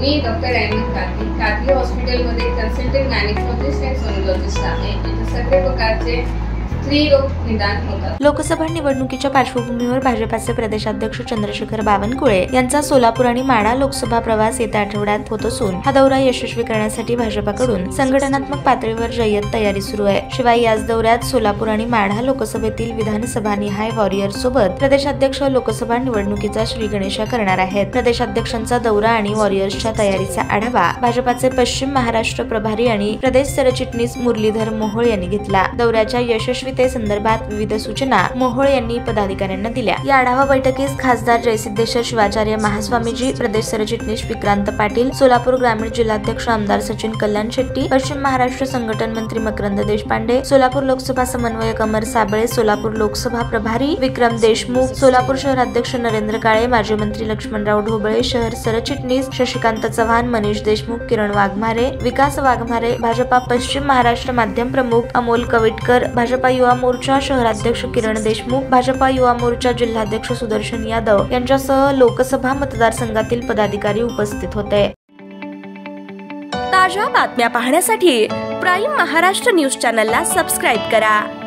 मी doctor Ahmad Qadri हॉस्पिटलमध्ये consultant gynaecologist आणि sonologist आहे. इथे सगळे प्रकारचे स्त्री रोग निदान होतात. लोकसभा निवडणुकीच्या पार्श्वभूमीवर भाजपाचे प्रदेशाध्यक्ष चंद्रशेखर बावनकुळे यांचा सोलापूर आणि माढा लोकसभा प्रवास येत्या आठवड्यात होत असून हा दौरा यशस्वी करण्यासाठी भाजपाकडून संघटनात्मक पातळीवर जय्यत तयारी सुरू आहे. शिवाय याच दौऱ्यात सोलापूर आणि माढा लोकसभेतील विधानसभा निहाय वॉरियर सोबत प्रदेशाध्यक्ष लोकसभा निवडणुकीचा श्रीगणेशा करणार आहेत. प्रदेशाध्यक्षांचा दौरा आणि वॉरियर्सच्या तयारीचा आढावा भाजपाचे पश्चिम महाराष्ट्र प्रभारी आणि प्रदेश सरचिटणीस मुरलीधर मोहोळ यांनी घेतला. दौऱ्याच्या यशस्वी संदर्भात विविध सूचना मोहोळ यांनी पदाधिकाऱ्यांना दिल्या. या आढावा बैठकीस खासदार जयसिद्धेश्वर शिवाचार्य महास्वामीजी, प्रदेश सरचिटणीस विक्रांत पाटील, सोलापूर ग्रामीण जिल्हाध्यक्ष आमदार सचिन कल्याण शेट्टी, पश्चिम महाराष्ट्र संघटन मंत्री मकरंद देशपांडे, सोलापूर लोकसभा समन्वयक अमर साबळे, सोलापूर लोकसभा प्रभारी विक्रम देशमुख, सोलापूर शहराध्यक्ष नरेंद्र काळे, माजी मंत्री लक्ष्मणराव ढोबळे, शहर सरचिटणीस शशिकांत चव्हाण, मनीष देशमुख, किरण वाघमारे, विकास वाघमारे, भाजपा पश्चिम महाराष्ट्र माध्यम प्रमुख अमोल कविटकर, भाजपा युवा मोर्चा शहराध्यक्ष किरण देशमुख, भाजपा युवा मोर्चा जिल्हाध्यक्ष सुदर्शन यादव यांच्यासह लोकसभा मतदारसंघातील पदाधिकारी उपस्थित होते. ताज्या बातम्या पाहण्यासाठी प्राईम महाराष्ट्र न्यूज चॅनलला सबस्क्राईब करा.